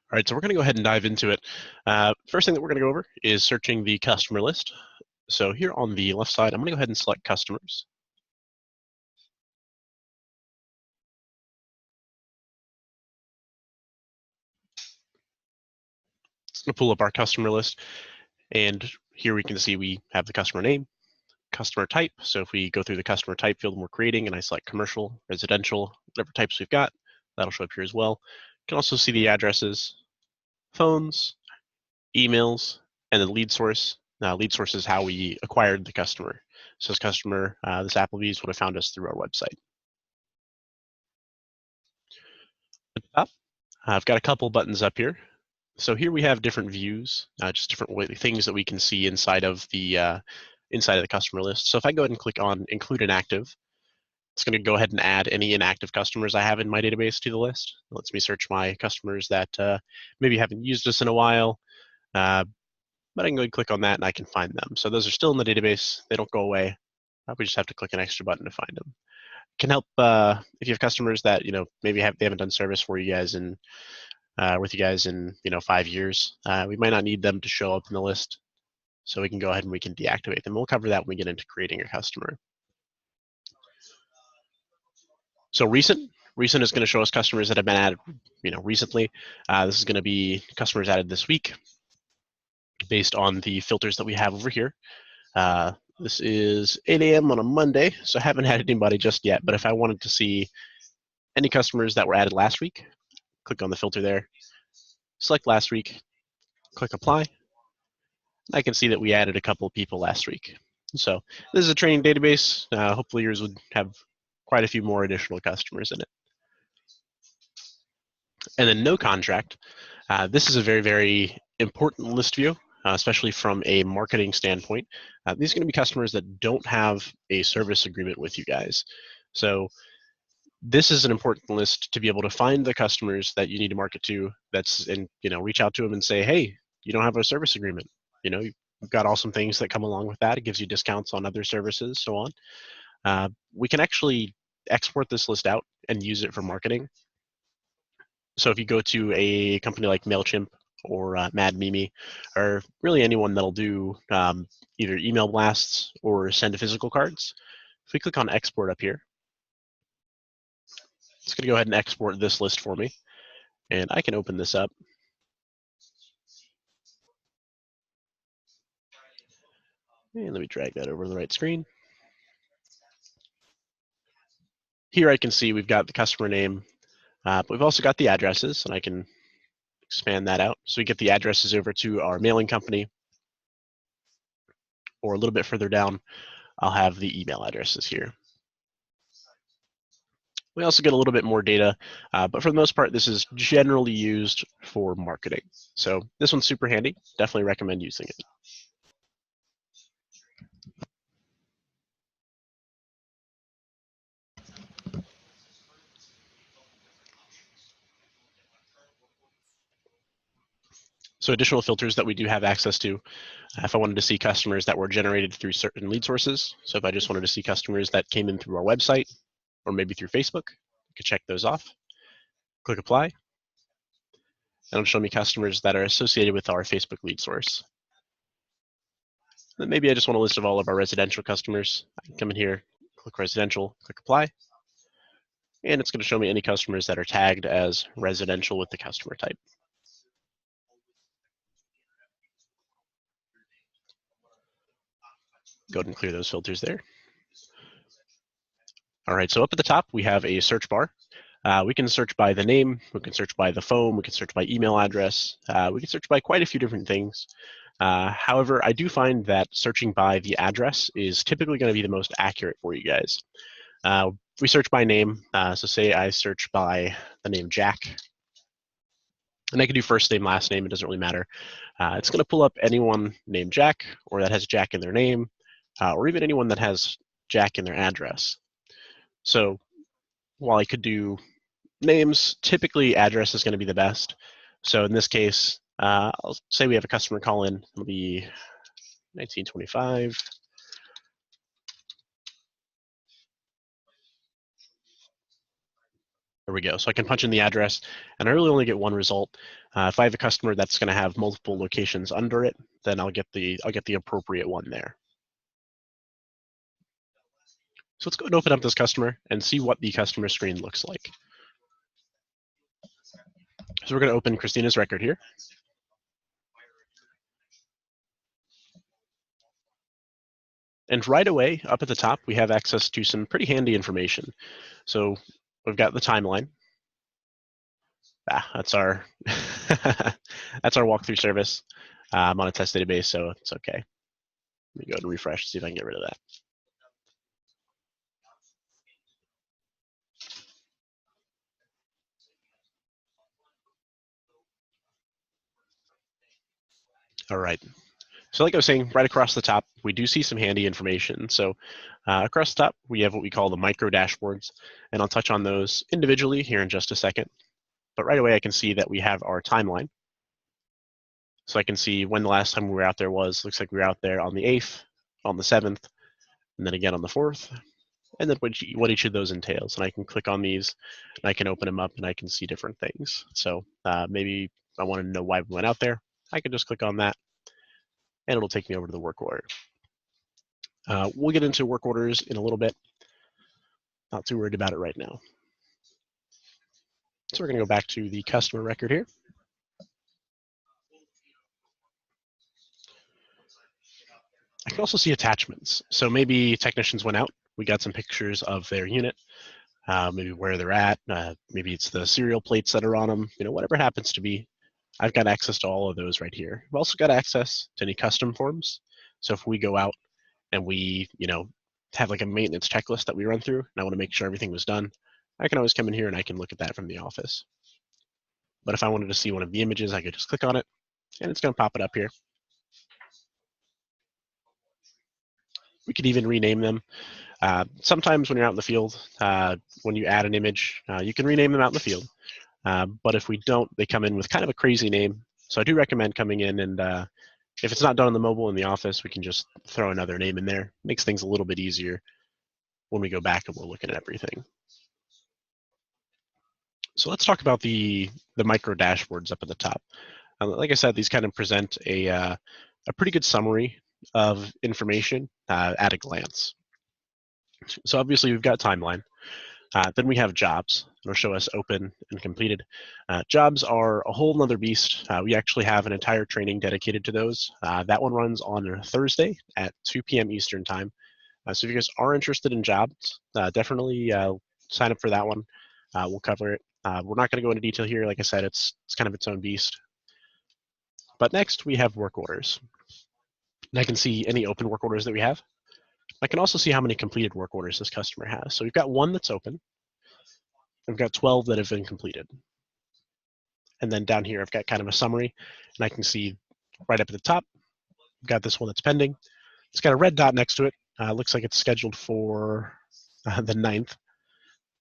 All right, so we're going to go ahead and dive into it. First thing that we're going to go over is searching the customer list. So here on the left side, I'm going to go ahead and select customers. It's going to pull up our customer list. And here we can see we have the customer name, customer type. So if we go through the customer type field we're creating and I select commercial, residential, whatever types we've got, that'll show up here as well. You can also see the addresses, phones, emails, and the lead source. Lead source is how we acquired the customer. So this customer, this Applebee's would have found us through our website. At the top, I've got a couple buttons up here. So here we have different views, just different things that we can see inside of the customer list. So if I go ahead and click on Include Inactive, it's going to go ahead and add any inactive customers I have in my database to the list. It lets me search my customers that maybe haven't used us in a while, but I can go ahead and click on that and I can find them. So those are still in the database. They don't go away. We just have to click an extra button to find them. It can help if you have customers that maybe they haven't done service for you guys and with you guys in 5 years. We might not need them to show up in the list, so we can go ahead and we can deactivate them. We'll cover that when we get into creating a customer. So recent is going to show us customers that have been added recently. This is going to be customers added this week based on the filters that we have over here. This is 8 a.m. on a Monday, so I haven't had anybody just yet, but if I wanted to see any customers that were added last week, click on the filter there, select last week, click apply. I can see that we added a couple of people last week. So this is a training database. Hopefully yours would have quite a few more additional customers in it. And then no contract. This is a very, very important list view, especially from a marketing standpoint. These are going to be customers that don't have a service agreement with you guys. So this is an important list to be able to find the customers that you need to market to. Reach out to them and say, hey, you don't have a service agreement. You've got awesome things that come along with that. It gives you discounts on other services, so on. We can actually export this list out and use it for marketing. So if you go to a company like MailChimp or MadMimi, or really anyone that'll do either email blasts or send physical cards, if we click on export up here, it's going to go ahead and export this list for me. And I can open this up. And let me drag that over to the right screen. Here I can see we've got the customer name, but we've also got the addresses, and I can expand that out. So we get the addresses over to our mailing company, or a little bit further down, I'll have the email addresses here. We also get a little bit more data, but for the most part, this is generally used for marketing. So this one's super handy. Definitely recommend using it. So additional filters that we do have access to, if I wanted to see customers that were generated through certain lead sources. So if I just wanted to see customers that came in through our website or maybe through Facebook, I could check those off. Click apply. And it'll show me customers that are associated with our Facebook lead source. Then maybe I just want a list of all of our residential customers. I can come in here, click residential, click apply. And it's going to show me any customers that are tagged as residential with the customer type. Go ahead and clear those filters there. All right, so up at the top, we have a search bar. We can search by the name, we can search by the phone, we can search by email address, we can search by quite a few different things. However, I do find that searching by the address is typically going to be the most accurate for you guys. We search by name, so say I search by the name Jack, and I can do first name, last name, it doesn't really matter. It's going to pull up anyone named Jack, or that has Jack in their name, or even anyone that has Jack in their address. So while I could do names, typically address is going to be the best. So in this case, I'll say we have a customer call in. It'll be 1925. There we go. So I can punch in the address, and I really only get one result. If I have a customer that's going to have multiple locations under it, then I'll get the appropriate one there. So let's go and open up this customer and see what the customer screen looks like. So we're going to open Christina's record here. And right away, up at the top, we have access to some pretty handy information. So we've got the timeline. That's our that's our walkthrough service. I'm on a test database, so it's okay. Let me go and refresh, see if I can get rid of that. All right. So like I was saying, right across the top, we do see some handy information. So across the top, we have what we call the micro dashboards, and I'll touch on those individually here in just a second. But right away, I can see that we have our timeline. So I can see when the last time we were out there was. Looks like we were out there on the 8th, on the 7th, and then again on the 4th, and then what each of those entails. And I can click on these, and I can open them up, and I can see different things. So maybe I want to know why we went out there. I can just click on that, and it'll take me over to the work order. We'll get into work orders in a little bit. Not too worried about it right now. So we're going to go back to the customer record here. I can also see attachments. So maybe technicians went out. We got some pictures of their unit, maybe where they're at. Maybe it's the serial plates that are on them. Whatever it happens to be. I've got access to all of those right here. I've also got access to any custom forms. So if we go out and we, have like a maintenance checklist that we run through, and I want to make sure everything was done, I can always come in here and I can look at that from the office. But if I wanted to see one of the images, I could just click on it, and it's going to pop it up here. We could even rename them. Sometimes when you're out in the field, when you add an image, you can rename them out in the field. But if we don't, they come in with kind of a crazy name. So I do recommend coming in, and if it's not done on the mobile in the office, we can just throw another name in there. Makes things a little bit easier when we go back and we're looking at everything. So let's talk about the micro dashboards up at the top. Like I said, these kind of present a pretty good summary of information at a glance. So obviously we've got timeline. Then we have jobs. It'll show us open and completed. Jobs are a whole nother beast. We actually have an entire training dedicated to those. That one runs on Thursday at 2 p.m. Eastern time. So if you guys are interested in jobs, definitely sign up for that one. We'll cover it. We're not going to go into detail here. Like I said, it's kind of its own beast. But next we have work orders. And I can see any open work orders that we have. I can also see how many completed work orders this customer has. So we've got one that's open. I've got 12 that have been completed. And then down here, I've got kind of a summary, and I can see right up at the top, I've got this one that's pending. It's got a red dot next to it. Looks like it's scheduled for the 9th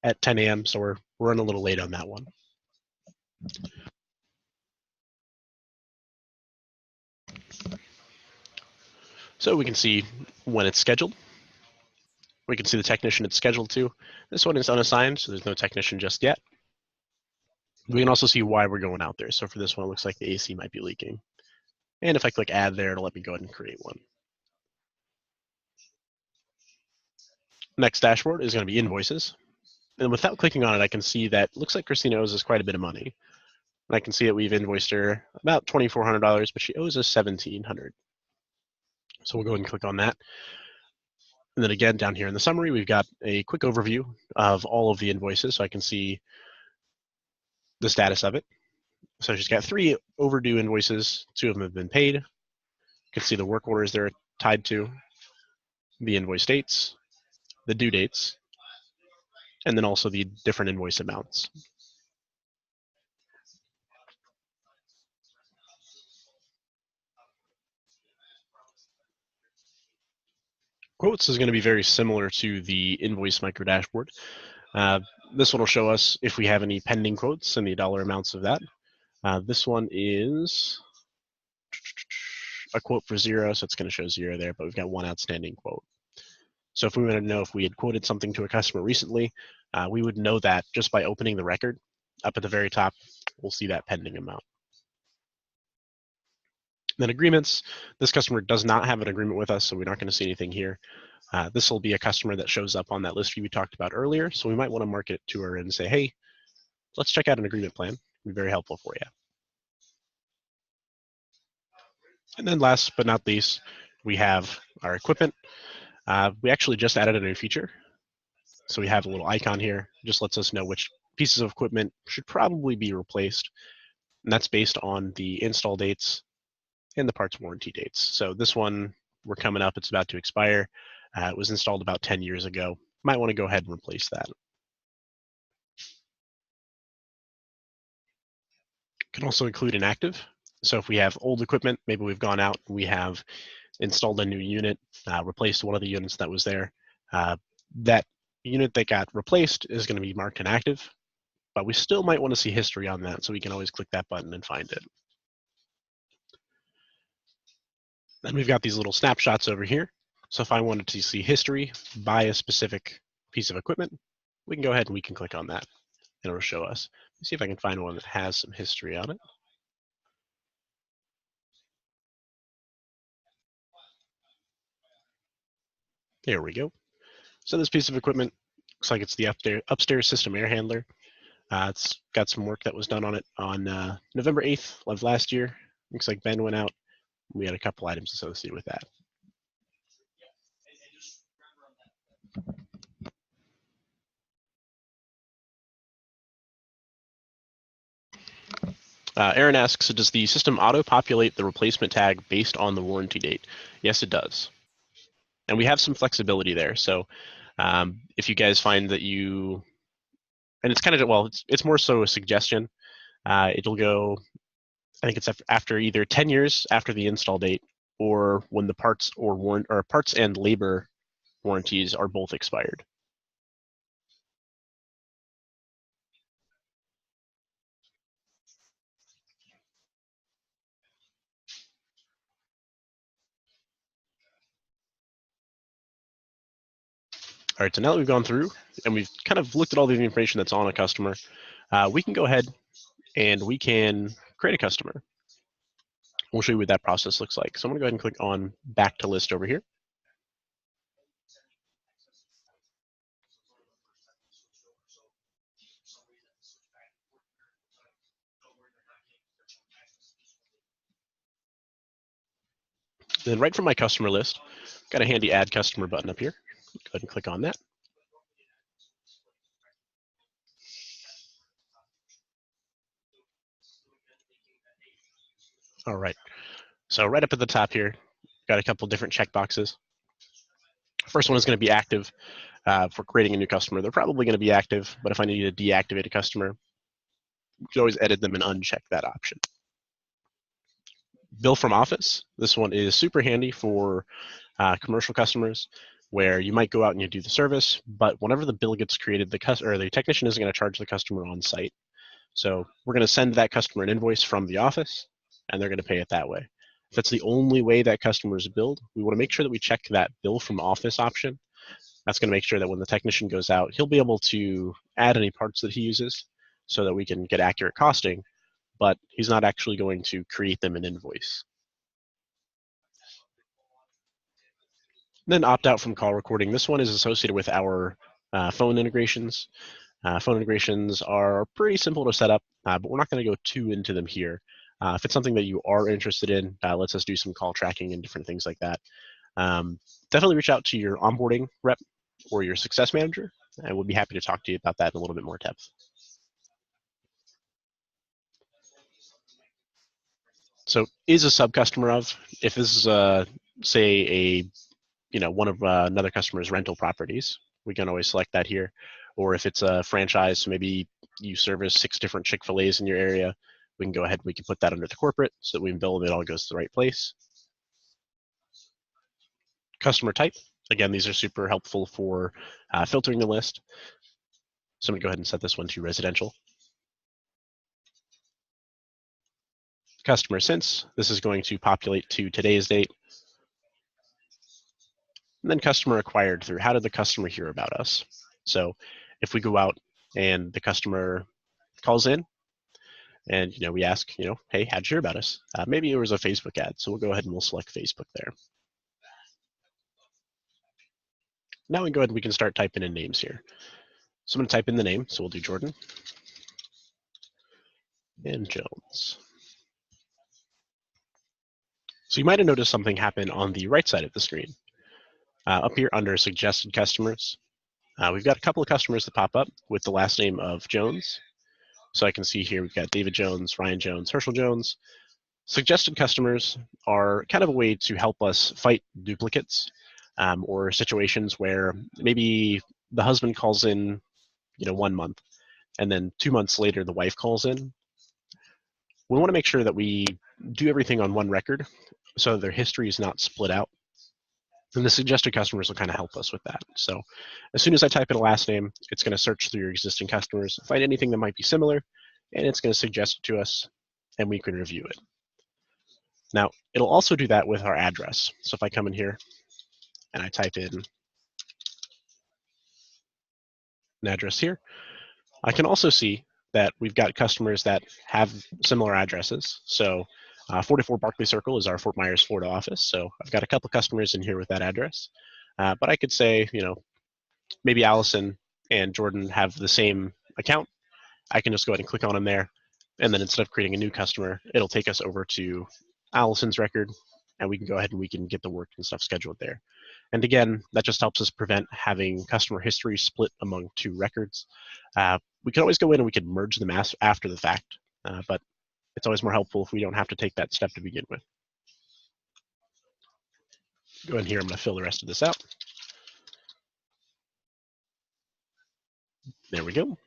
at 10 a.m., so we're running a little late on that one. So we can see when it's scheduled. We can see the technician it's scheduled to. This one is unassigned, so there's no technician just yet. We can also see why we're going out there. So for this one, it looks like the AC might be leaking. And if I click add there, it'll let me go ahead and create one. Next dashboard is going to be invoices. And without clicking on it, I can see that it looks like Christina owes us quite a bit of money. And I can see that we've invoiced her about $2,400, but she owes us $1,700. So we'll go ahead and click on that. And then again, down here in the summary, we've got a quick overview of all of the invoices, so I can see the status of it. So she's got 3 overdue invoices. 2 of them have been paid. You can see the work orders they're tied to, the invoice dates, the due dates, and then also the different invoice amounts. Quotes is going to be very similar to the invoice micro dashboard. This one will show us if we have any pending quotes and the dollar amounts of that. This one is a quote for 0, so it's going to show 0 there, but we've got 1 outstanding quote. So if we wanted to know if we had quoted something to a customer recently, we would know that just by opening the record. Up at the very top, we'll see that pending amount. Then agreements, this customer does not have an agreement with us, so we're not going to see anything here. This will be a customer that shows up on that list view we talked about earlier, so we might want to market it to her and say, hey, let's check out an agreement plan. It'll be very helpful for you. And then last but not least, we have our equipment. We actually just added a new feature. So we have a little icon here, just lets us know which pieces of equipment should probably be replaced. And that's based on the install dates and the parts warranty dates. So this one, we're coming up, it's about to expire. It was installed about 10 years ago. Might want to go ahead and replace that. Can also include inactive. So if we have old equipment, maybe we've gone out, we have installed a new unit, replaced one of the units that was there. That unit that got replaced is going to be marked inactive, but we still might want to see history on that, so we can always click that button and find it. Then we've got these little snapshots over here. So if I wanted to see history by a specific piece of equipment, we can go ahead and we can click on that and it'll show us. Let's see if I can find one that has some history on it. There we go. So this piece of equipment looks like it's the upstairs system air handler. It's got some work that was done on it on November 8th of last year. Looks like Ben went out. We had a couple items associated with that. Aaron asks, does the system auto-populate the replacement tag based on the warranty date? Yes, it does. And we have some flexibility there. So if you guys find that you, and it's kind of, well, it's more so a suggestion. It'll go, I think it's after either 10 years after the install date or when the parts or parts and labor warranties are both expired. All right, so now that we've gone through and we've kind of looked at all the information that's on a customer, we can go ahead and we can create a customer. We'll show you what that process looks like. So I'm gonna go ahead and click on back to list over here. Then right from my customer list, got a handy add customer button up here. Go ahead and click on that. All right, so right up at the top here, got a couple different checkboxes. First one is going to be active for creating a new customer. They're probably going to be active, but if I need to deactivate a customer, you can always edit them and uncheck that option. Bill from Office. This one is super handy for commercial customers where you might go out and you do the service, but whenever the bill gets created, the technician isn't going to charge the customer on site. So we're going to send that customer an invoice from the office, and they're going to pay it that way. If that's the only way that customer is billed, we want to make sure that we check that bill from office option. That's going to make sure that when the technician goes out, he'll be able to add any parts that he uses so that we can get accurate costing, but he's not actually going to create them an invoice. Then opt out from call recording. This one is associated with our phone integrations. Phone integrations are pretty simple to set up, but we're not going to go too into them here. If it's something that you are interested in, lets us do some call tracking and different things like that. Definitely reach out to your onboarding rep or your success manager, and we'll be happy to talk to you about that in a little bit more depth. So is a sub-customer of, if this is, say, one of another customer's rental properties, we can always select that here. Or if it's a franchise, so maybe you service 6 different Chick-fil-A's in your area, we can go ahead and we can put that under the corporate so that we can bill it all goes to the right place. Customer type, again, these are super helpful for filtering the list. So I'm gonna go ahead and set this one to residential. Customer since, this is going to populate to today's date. And then customer acquired through how did the customer hear about us? So if we go out and the customer calls in and we ask, hey, how'd you hear about us? Maybe it was a Facebook ad. So we'll go ahead and we'll select Facebook there. Now we can go ahead and we can start typing in names here. So I'm going to type in the name. So we'll do Jordan and Jones. So you might have noticed something happen on the right side of the screen. Up here under suggested customers, we've got a couple of customers that pop up with the last name of Jones. So I can see here we've got David Jones, Ryan Jones, Herschel Jones. Suggested customers are kind of a way to help us fight duplicates or situations where maybe the husband calls in 1 month and then 2 months later the wife calls in. We want to make sure that we do everything on one record so their history is not split out. And the suggested customers will kind of help us with that. So as soon as I type in a last name, it's going to search through your existing customers, find anything that might be similar, and it's going to suggest it to us, and we can review it. Now, it'll also do that with our address. So if I come in here and I type in an address here, I can also see that we've got customers that have similar addresses. So 44 Barclay Circle is our Fort Myers, Florida office. So I've got a couple customers in here with that address. But I could say, maybe Allison and Jordan have the same account. I can just go ahead and click on them there. And then instead of creating a new customer, it'll take us over to Allison's record, and we can go ahead and we can get the work and stuff scheduled there. And again, that just helps us prevent having customer history split among two records. We can always go in and we can merge them after the fact, but it's always more helpful if we don't have to take that step to begin with. Go in here, I'm going to fill the rest of this out. There we go.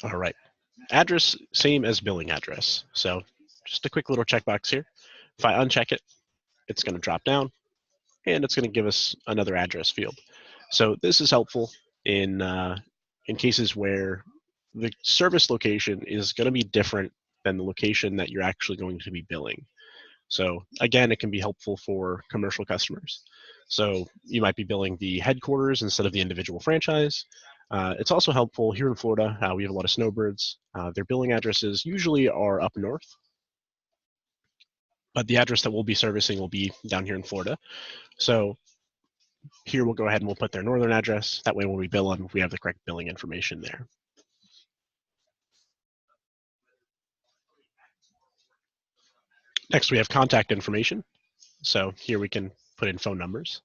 All right, address, same as billing address. So just a quick little checkbox here. If I uncheck it, it's going to drop down and it's going to give us another address field. So this is helpful in cases where the service location is going to be different than the location that you're actually going to be billing. So again, it can be helpful for commercial customers. So you might be billing the headquarters instead of the individual franchise. It's also helpful here in Florida. We have a lot of snowbirds. Their billing addresses usually are up north, but the address that we'll be servicing will be down here in Florida. So here we'll go ahead and we'll put their northern address. That way when we bill them, we have the correct billing information there. Next, we have contact information. So here we can put in phone numbers.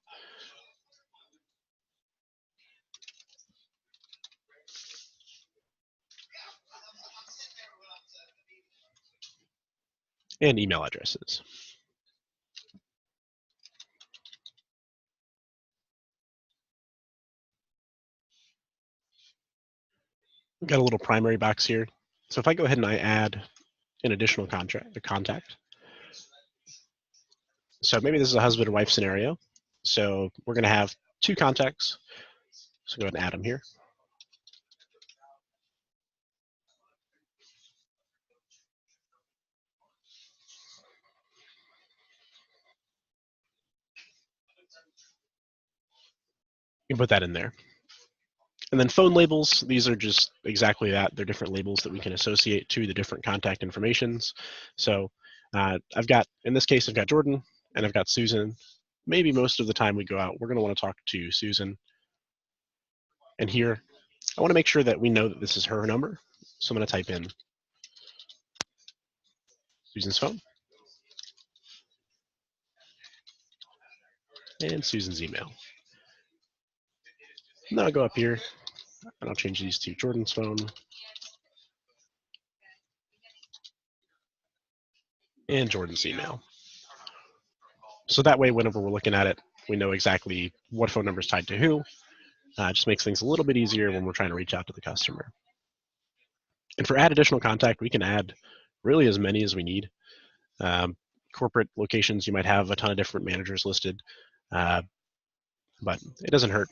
And email addresses. We've got a little primary box here. So if I go ahead and I add an additional contact. So maybe this is a husband and wife scenario. So we're going to have two contacts. So go ahead and add them here. You can put that in there. And then phone labels, these are just exactly that. They're different labels that we can associate to the different contact informations. So I've got, in this case, I've got Jordan and I've got Susan. Maybe most of the time we go out, we're going to want to talk to Susan. And here, I want to make sure that we know that this is her number. So I'm going to type in Susan's phone and Susan's email. And then I'll go up here and I'll change these to Jordan's phone and Jordan's email. So that way, whenever we're looking at it, we know exactly what phone number is tied to who. It just makes things a little bit easier when we're trying to reach out to the customer. And for add additional contact, we can add really as many as we need. Corporate locations, you might have a ton of different managers listed, but it doesn't hurt.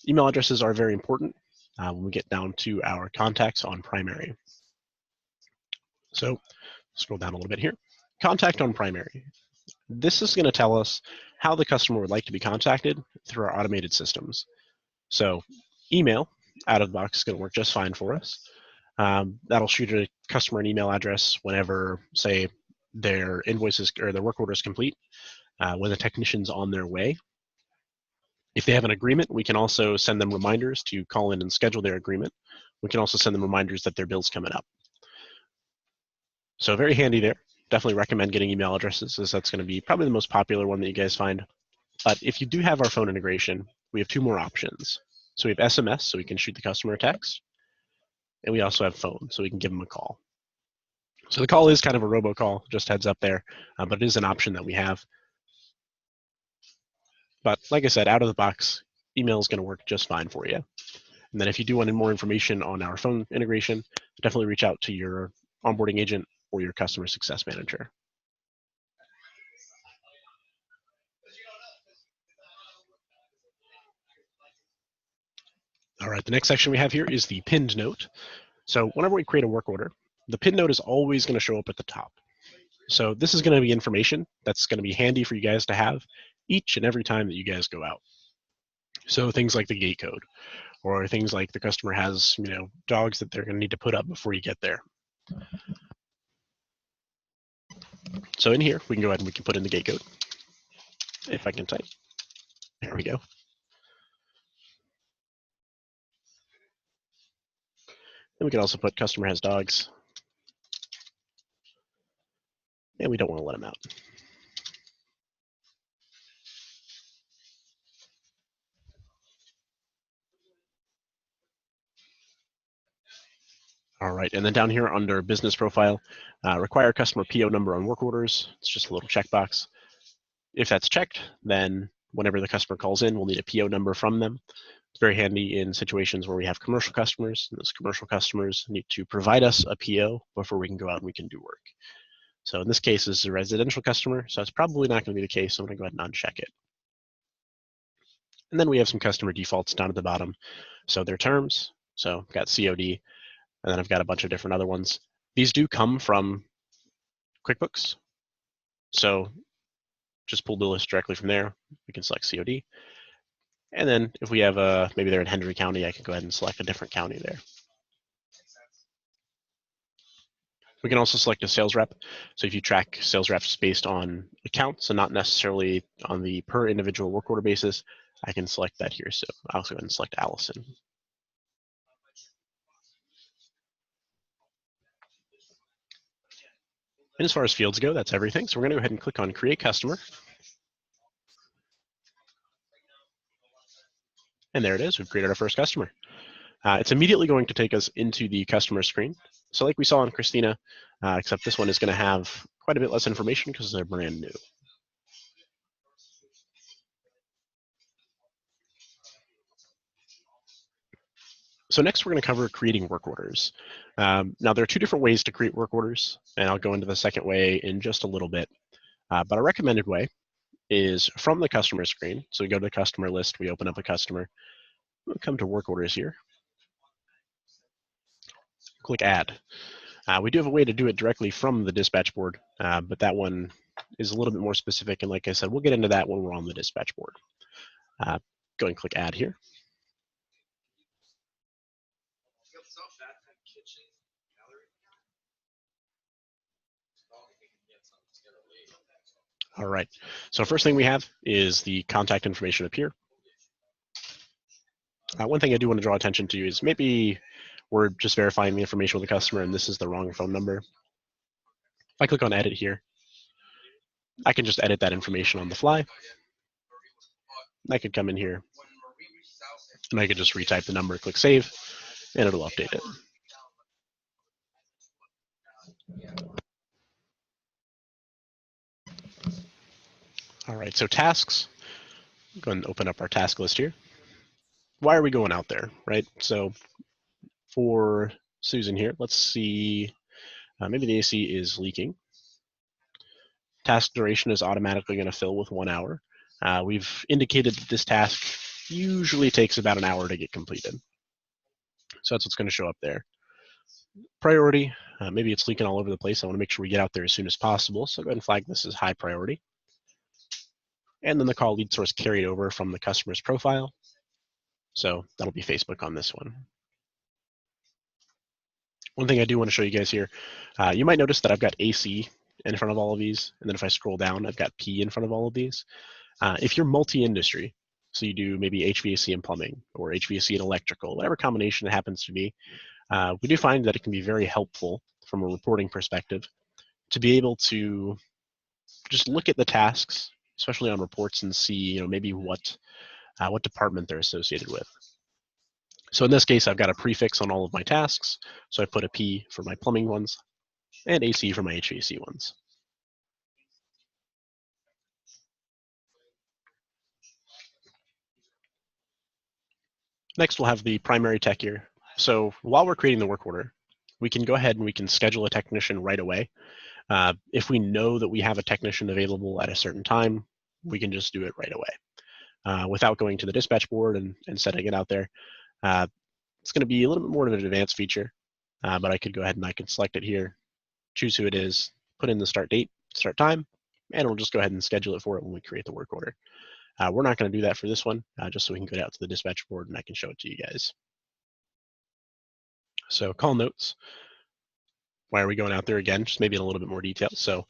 Email addresses are very important when we get down to our contacts on primary. So scroll down a little bit here. Contact on primary. This is going to tell us how the customer would like to be contacted through our automated systems. So email out of the box is going to work just fine for us. That'll shoot a customer an email address whenever, say, their invoices or their work order is complete, when the technician's on their way. If they have an agreement, we can also send them reminders to call in and schedule their agreement. We can also send them reminders that their bill's coming up. So very handy there. Definitely recommend getting email addresses, as that's going to be probably the most popular one that you guys find. But if you do have our phone integration, we have two more options. So we have SMS, so we can shoot the customer a text. And we also have phone, so we can give them a call. So the call is kind of a robocall, just heads up there, but it is an option that we have. But like I said, out of the box, email is going to work just fine for you. And then if you do want more information on our phone integration, definitely reach out to your onboarding agent or your customer success manager. All right, the next section we have here is the pinned note. So whenever we create a work order, the pinned note is always going to show up at the top. So this is going to be information that's going to be handy for you guys to have each and every time that you guys go out. So things like the gate code, or things like the customer has, dogs that they're going to need to put up before you get there. So in here, we can go ahead and we can put in the gate code. If I can type, there we go. And we can also put customer has dogs. And we don't want to let them out. All right, and then down here under business profile, require customer PO number on work orders. It's just a little checkbox. If that's checked, then whenever the customer calls in, we'll need a PO number from them. It's very handy in situations where we have commercial customers. And those commercial customers need to provide us a PO before we can go out and we can do work. So in this case, this is a residential customer, so it's probably not going to be the case. So I'm going to go ahead and uncheck it. And then we have some customer defaults down at the bottom. So their terms, so I've got COD, and then I've got a bunch of different other ones. These do come from QuickBooks. So just pull the list directly from there. We can select COD. And then if we have maybe they're in Hendry County, I can go ahead and select a different county there. We can also select a sales rep. So if you track sales reps based on accounts and not necessarily on the per individual work order basis, I can select that here. So I'll go ahead and select Allison. And as far as fields go, that's everything. So we're going to go ahead and click on Create Customer. And there it is. We've created our first customer. It's immediately going to take us into the customer screen. So like we saw on Christina, except this one is going to have quite a bit less information because they're brand new. So next we're going to cover creating work orders. Now there are two different ways to create work orders, and I'll go into the second way in just a little bit. But a recommended way is from the customer screen. So we go to the customer list, we open up a customer, we'll come to work orders here. Click add. We do have a way to do it directly from the dispatch board, but that one is a little bit more specific. And like I said, we'll get into that when we're on the dispatch board. Go and click add here. All right, so first thing we have is the contact information up here. One thing I do want to draw attention to is maybe we're just verifying the information with the customer and this is the wrong phone number. If I click on edit here, I can just edit that information on the fly. I could come in here and I could just retype the number, click save, and it'll update it. All right, so tasks. Go ahead and open up our task list here. Why are we going out there, right? So for Susan here, let's see, maybe the AC is leaking. Task duration is automatically going to fill with 1 hour. We've indicated that this task usually takes about an hour to get completed. So that's what's going to show up there. Priority, maybe it's leaking all over the place. I want to make sure we get out there as soon as possible. So go ahead and flag this as high priority. and then the call lead source carried over from the customer's profile. So that'll be Facebook on this one. One thing I do want to show you guys here, you might notice that I've got AC in front of all of these, and then if I scroll down, I've got P in front of all of these. If you're multi-industry, so you do maybe HVAC and plumbing, or HVAC and electrical, whatever combination it happens to be, we do find that it can be very helpful from a reporting perspective to be able to just look at the tasks, especially on reports, and see maybe what department they're associated with. So in this case, I've got a prefix on all of my tasks. So I put a P for my plumbing ones and AC for my HVAC ones. Next, we'll have the primary tech here. So while we're creating the work order, we can go ahead and we can schedule a technician right away. If we know that we have a technician available at a certain time, we can just do it right away without going to the dispatch board and setting it out there. It's going to be a little bit more of an advanced feature, but I could go ahead and I can select it here, choose who it is, put in the start date, start time, and it'll just go ahead and schedule it for it when we create the work order. We're not going to do that for this one, just so we can go out to the dispatch board and I can show it to you guys. So call notes. Why are we going out there again? Just maybe in a little bit more detail. So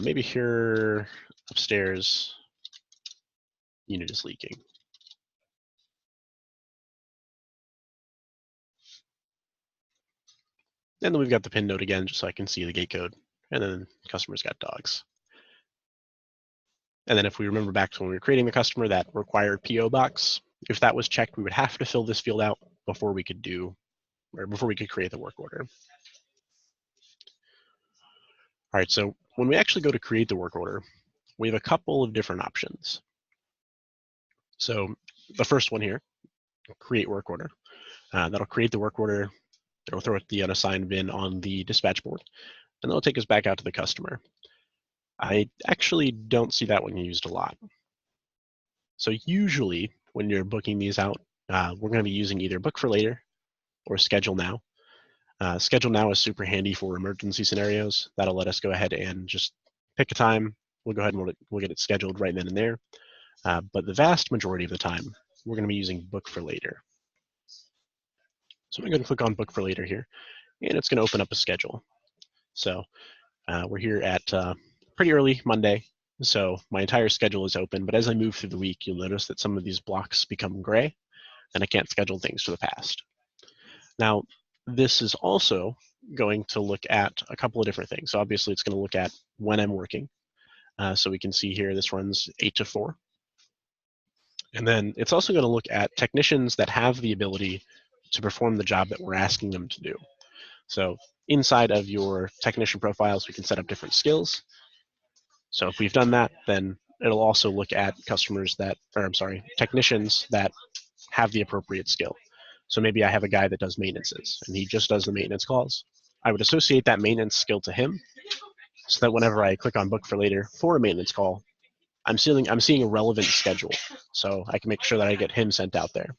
maybe here upstairs, unit is leaking. And then we've got the pin note again, just so I can see the gate code. And then customer's got dogs. And then if we remember back to when we were creating the customer, that required PO box, if that was checked, we would have to fill this field out before we could create the work order. All right, so when we actually go to create the work order, we have a couple of different options. So the first one here, create work order. That'll create the work order. It'll throw the unassigned bin on the dispatch board, and that'll take us back out to the customer. I actually don't see that one used a lot. So usually when you're booking these out, we're going to be using either Book for Later or Schedule Now. Schedule Now is super handy for emergency scenarios. That'll let us go ahead and just pick a time. We'll go ahead and we'll get it scheduled right then and there. But the vast majority of the time, we're going to be using Book for Later. So I'm going to click on Book for Later here, and it's going to open up a schedule. So we're here at pretty early Monday, so my entire schedule is open, but as I move through the week, you'll notice that some of these blocks become gray, and I can't schedule things for the past. Now, this is also going to look at a couple of different things. So obviously, it's going to look at when I'm working. So we can see here, this runs 8 to 4. And then it's also going to look at technicians that have the ability to perform the job that we're asking them to do. So inside of your technician profiles, we can set up different skills. So if we've done that, then it'll also look at technicians that have the appropriate skill. So maybe I have a guy that does maintenances and he just does the maintenance calls. I would associate that maintenance skill to him so that whenever I click on Book for Later for a maintenance call, I'm seeing a relevant schedule. So I can make sure that I get him sent out there.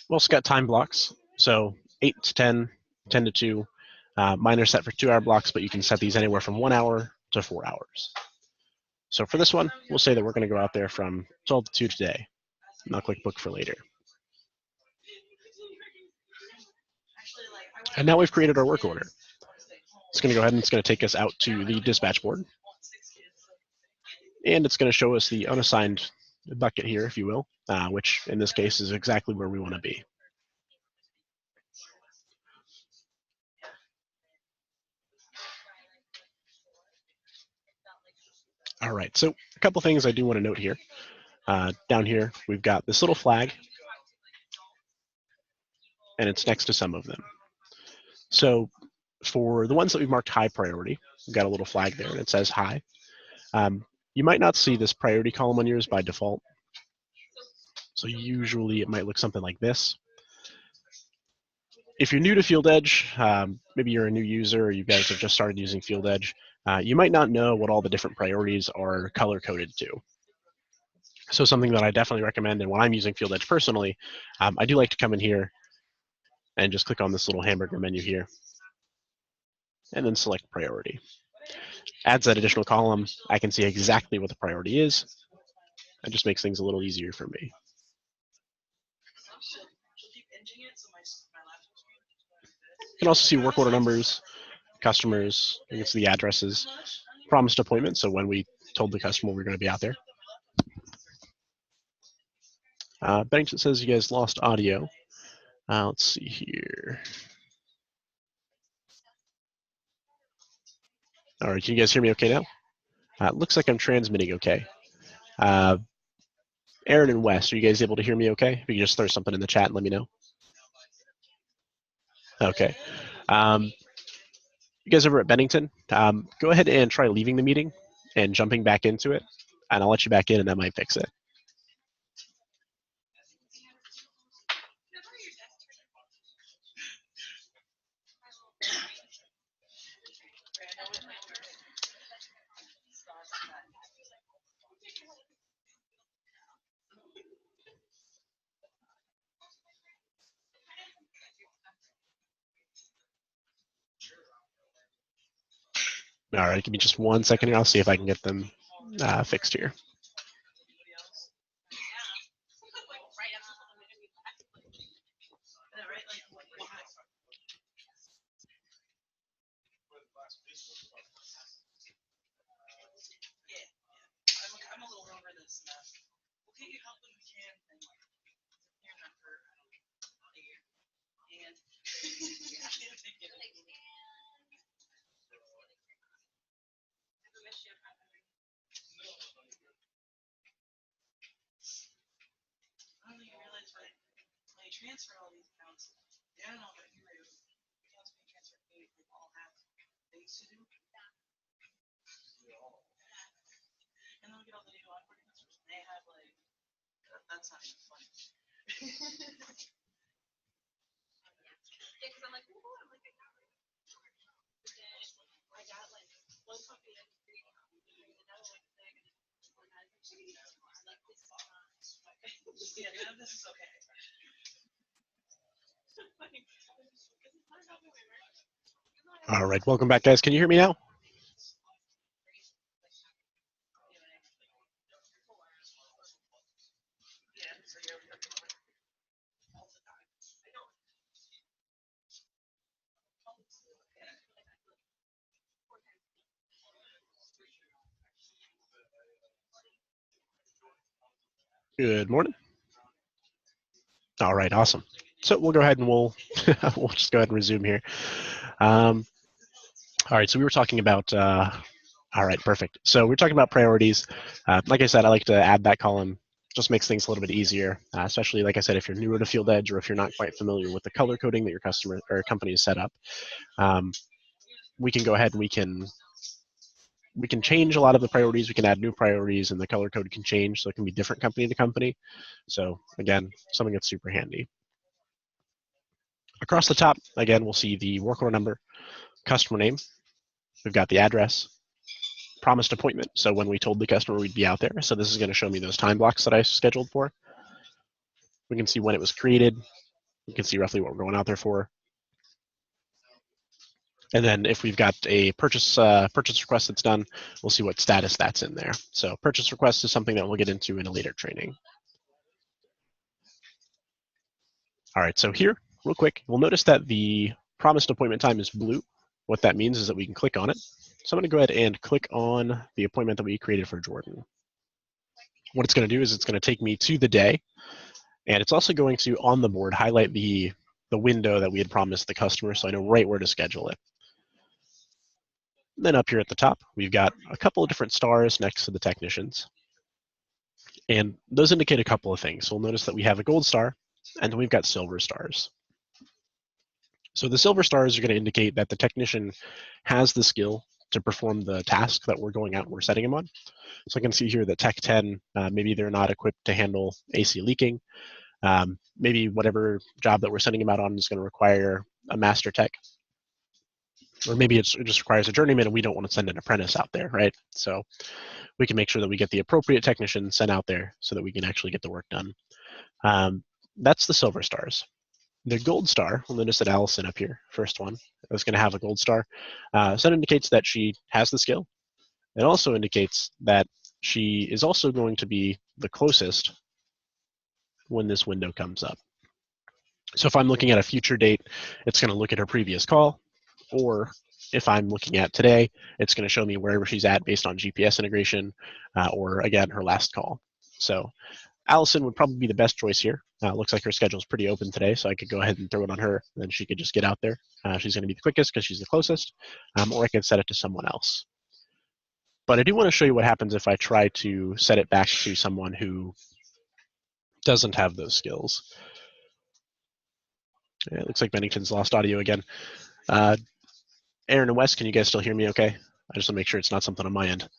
We also got time blocks. So 8 to 10, 10 to 2. Mine are set for 2-hour blocks, but you can set these anywhere from 1 hour to 4 hours. So for this one, we'll say that we're going to go out there from 12 to 2 today. And I'll click Book for Later. And now we've created our work order. It's going to go ahead and it's going to take us out to the dispatch board. And it's going to show us the unassigned bucket here, if you will, which in this case is exactly where we want to be. All right, so a couple things I do want to note here. Down here, we've got this little flag, and it's next to some of them. So for the ones that we've marked high priority, we've got a little flag there, and it says high. You might not see this priority column on yours by default. So usually it might look something like this. If you're new to FieldEdge, maybe you're a new user or you guys have just started using FieldEdge, you might not know what all the different priorities are color-coded to. So something that I definitely recommend, and when I'm using FieldEdge personally, I do like to come in here and just click on this little hamburger menu here, and then select priority. adds that additional column. I can see exactly what the priority is. It just makes things a little easier for me. You can also see work order numbers, customers, you can see the addresses, promised appointment, so when we told the customer we're going to be out there. Bennington says you guys lost audio. Let's see here. All right, can you guys hear me okay now? It looks like I'm transmitting okay. Aaron and Wes, are you guys able to hear me okay? If you can just throw something in the chat and let me know. Okay. You guys over at Bennington, go ahead and try leaving the meeting and jumping back into it, and I'll let you back in and that might fix it. All right, give me just 1 second here. I'll see if I can get them fixed here. All right, welcome back, guys. Can you hear me now? Good morning. All right, awesome. So we'll go ahead and we'll just go ahead and resume here. All right, so we were talking about, all right, perfect. So we're talking about priorities. Like I said, I like to add that column. Just makes things a little bit easier, especially, like I said, if you're newer to Field Edge or if you're not quite familiar with the color coding that your customer or company is set up. We can go ahead and we can change a lot of the priorities. We can add new priorities, and the color code can change, so it can be different company to company. So again, something that's super handy. Across the top, again, we'll see the work order number, customer name. We've got the address, promised appointment, so when we told the customer we'd be out there. So this is going to show me those time blocks that I scheduled for. We can see when it was created. We can see roughly what we're going out there for. And then if we've got a purchase request that's done, we'll see what status that's in there. So purchase request is something that we'll get into in a later training. All right, so here, real quick, we'll notice that the promised appointment time is blue. What that means is that we can click on it. So I'm gonna go ahead and click on the appointment that we created for Jordan. What it's gonna do is it's gonna take me to the day, and it's also going to, on the board, highlight the window that we had promised the customer, so I know right where to schedule it. And then up here at the top, we've got a couple of different stars next to the technicians. And those indicate a couple of things. So we'll notice that we have a gold star, and then we've got silver stars. So the silver stars are going to indicate that the technician has the skill to perform the task that we're going out and we're setting them on. So I can see here that Tech 10, maybe they're not equipped to handle AC leaking. Maybe whatever job that we're sending them out on is going to require a master tech. Or maybe it just requires a journeyman and we don't want to send an apprentice out there, right? So we can make sure that we get the appropriate technician sent out there so that we can actually get the work done. That's the silver stars. The gold star, we'll notice that Allison up here, first one, is going to have a gold star. So that indicates that she has the skill. It also indicates that she is also going to be the closest when this window comes up. So if I'm looking at a future date, it's going to look at her previous call, or if I'm looking at today, it's going to show me wherever she's at based on GPS integration, or again, her last call. So Allison would probably be the best choice here. Looks like her schedule is pretty open today, so I could go ahead and throw it on her, and then she could just get out there. She's going to be the quickest because she's the closest, or I could set it to someone else. But I do want to show you what happens if I try to set it back to someone who doesn't have those skills. It looks like Bennington's lost audio again. Aaron and Wes, can you guys still hear me okay? I just want to make sure it's not something on my end.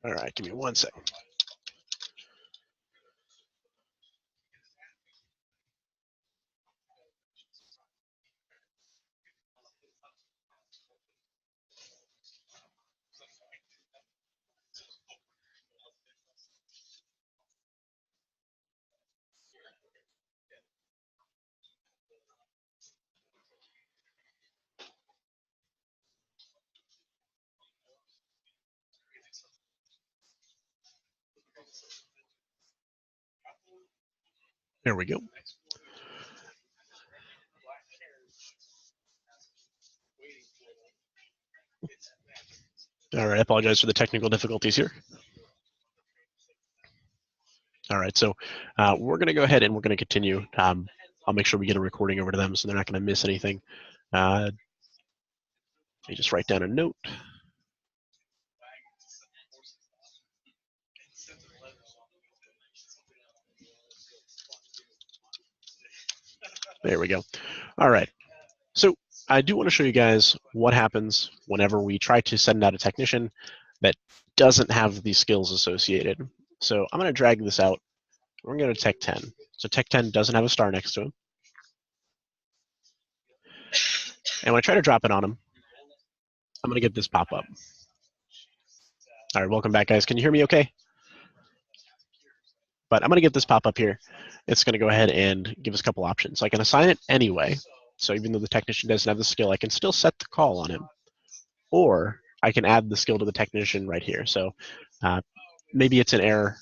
All right, give me 1 second. There we go. All right, I apologize for the technical difficulties here. All right, so we're going to go ahead and we're going to continue. I'll make sure we get a recording over to them so they're not going to miss anything. Let me just write down a note. There we go. All right, so I do want to show you guys what happens whenever we try to send out a technician that doesn't have these skills associated. So I'm going to drag this out. We're going to go to Tech 10. So Tech 10 doesn't have a star next to him. And when I try to drop it on him, I'm going to get this pop up. All right, welcome back, guys. Can you hear me okay? But I'm going to get this pop up here. It's going to go ahead and give us a couple options. So I can assign it anyway. So even though the technician doesn't have the skill, I can still set the call on him. Or I can add the skill to the technician right here. So maybe it's an error.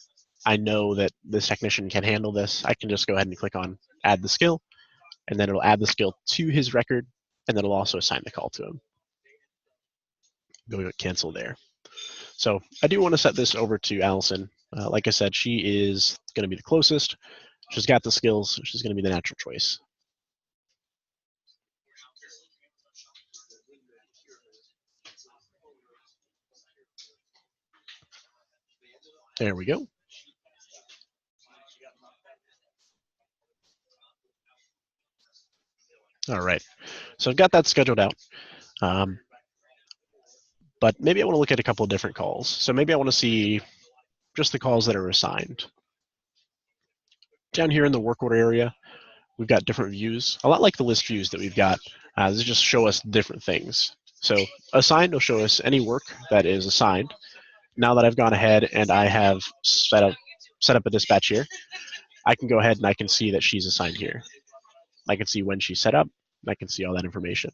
I know that this technician can handle this. I can just go ahead and click on add the skill, and then it'll add the skill to his record, and then it'll also assign the call to him. Go to cancel there. So I do want to set this over to Allison. Like I said, she is going to be the closest. She's got the skills. She's going to be the natural choice. There we go. All right. So I've got that scheduled out. But maybe I want to look at a couple of different calls. So maybe I want to see just the calls that are assigned. Down here in the work order area, we've got different views, a lot like the list views that we've got. These just show us different things. So assigned will show us any work that is assigned. Now that I've gone ahead and I have set up a dispatch here, I can go ahead and I can see that she's assigned here. I can see when she's set up. I can see all that information.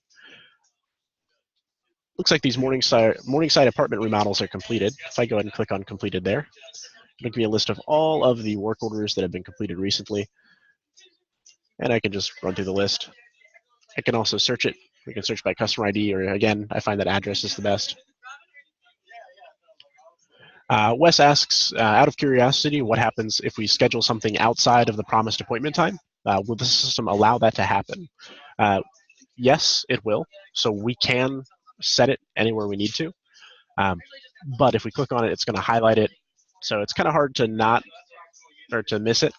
Looks like these Morningside apartment remodels are completed. If I go ahead and click on completed there, it'll give me a list of all of the work orders that have been completed recently. And I can just run through the list. I can also search it. We can search by customer ID, or again, I find that address is the best. Wes asks, out of curiosity, what happens if we schedule something outside of the promised appointment time? Will the system allow that to happen? Yes, it will. So we can set it anywhere we need to. But if we click on it, it's going to highlight it. So it's kind of hard to to miss it.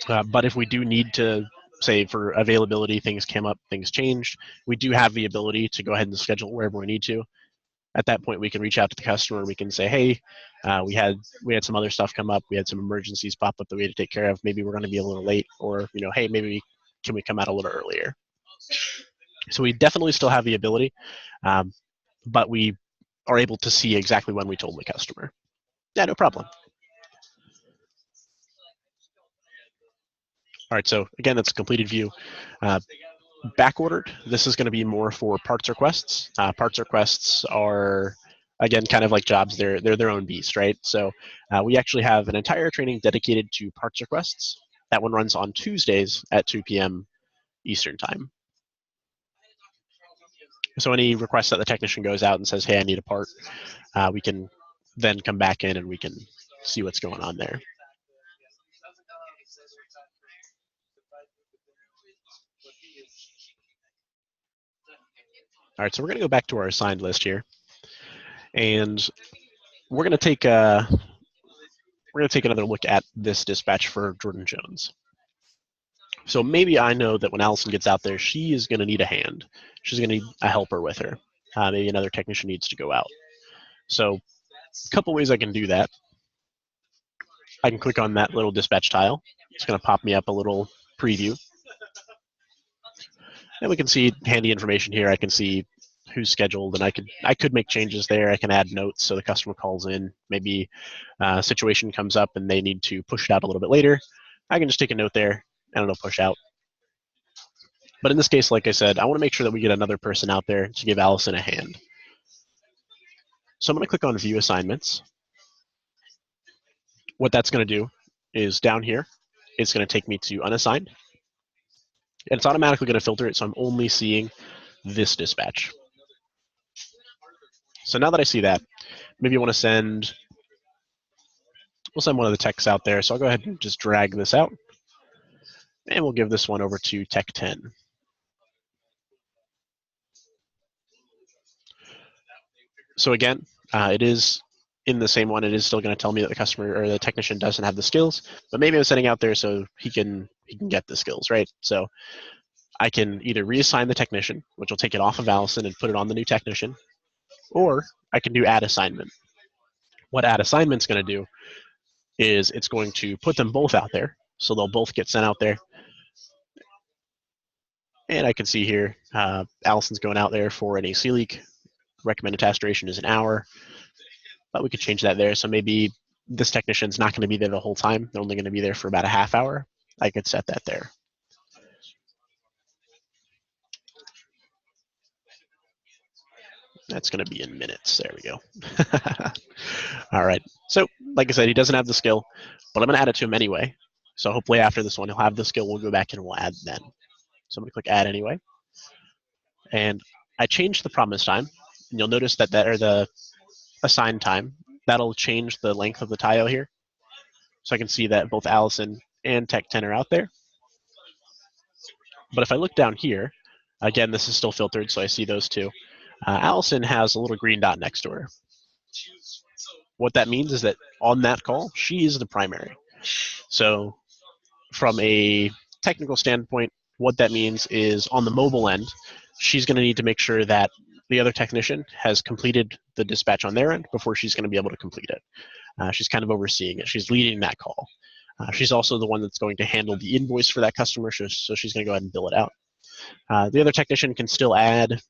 But if we do need to, say for availability, things came up, things changed, we do have the ability to go ahead and schedule wherever we need to. At that point, we can reach out to the customer. We can say, hey, we had some other stuff come up. We had some emergencies pop up that we had to take care of. Maybe we're going to be a little late, or hey, maybe can we come out a little earlier? So we definitely still have the ability, but we are able to see exactly when we told the customer. Yeah, no problem. All right, so again, that's a completed view. Backordered, this is going to be more for parts requests. Parts requests are, again, kind of like jobs. They're their own beast, right? So we actually have an entire training dedicated to parts requests. That one runs on Tuesdays at 2 p.m. Eastern time. So any request that the technician goes out and says, hey, I need a part, we can then come back in and we can see what's going on there. All right, so we're going to go back to our assigned list here, and we're going to take another look at this dispatch for Jordan Jones. So maybe I know that when Allison gets out there, she is going to need a hand. She's going to need a helper with her. Maybe another technician needs to go out. So a couple ways I can do that. I can click on that little dispatch tile. It's going to pop me up a little preview. And we can see handy information here. I can see who's scheduled, and I could make changes there. I can add notes so the customer calls in. Maybe a situation comes up and they need to push it out a little bit later. I can just take a note there and it'll push out. But in this case, like I said, I want to make sure that we get another person out there to give Allison a hand. So I'm going to click on View Assignments. What that's going to do is down here, it's going to take me to Unassigned. And it's automatically going to filter it, so I'm only seeing this dispatch. So now that I see that, maybe I want to send, we'll send one of the techs out there. So I'll go ahead and just drag this out. And we'll give this one over to Tech 10. So again, it is in the same one. It is still going to tell me that the customer or the technician doesn't have the skills, but maybe I'm sending out there so he can get the skills, right? So I can either reassign the technician, which will take it off of Allison and put it on the new technician, or I can do add assignment. What add assignment's going to do is it's going to put them both out there, so they'll both get sent out there. And I can see here, Allison's going out there for an AC leak. Recommended task duration is an hour, but we could change that there. So maybe this technician's not going to be there the whole time. They're only going to be there for about a half hour. I could set that there. That's going to be in minutes. There we go. All right. So like I said, he doesn't have the skill, but I'm going to add it to him anyway. So hopefully after this one, he'll have the skill. We'll go back and we'll add then. So I'm going to click add anyway. And I changed the promise time. And you'll notice that or the assigned time, that'll change the length of the tile here. So I can see that both Allison and Tech 10 are out there. But if I look down here, again, this is still filtered, so I see those two. Allison has a little green dot next to her. What that means is that on that call, she is the primary. So from a technical standpoint, what that means is on the mobile end, she's going to need to make sure that the other technician has completed the dispatch on their end before she's going to be able to complete it. She's kind of overseeing it. She's leading that call. She's also the one that's going to handle the invoice for that customer, so she's going to go ahead and bill it out. The other technician can still add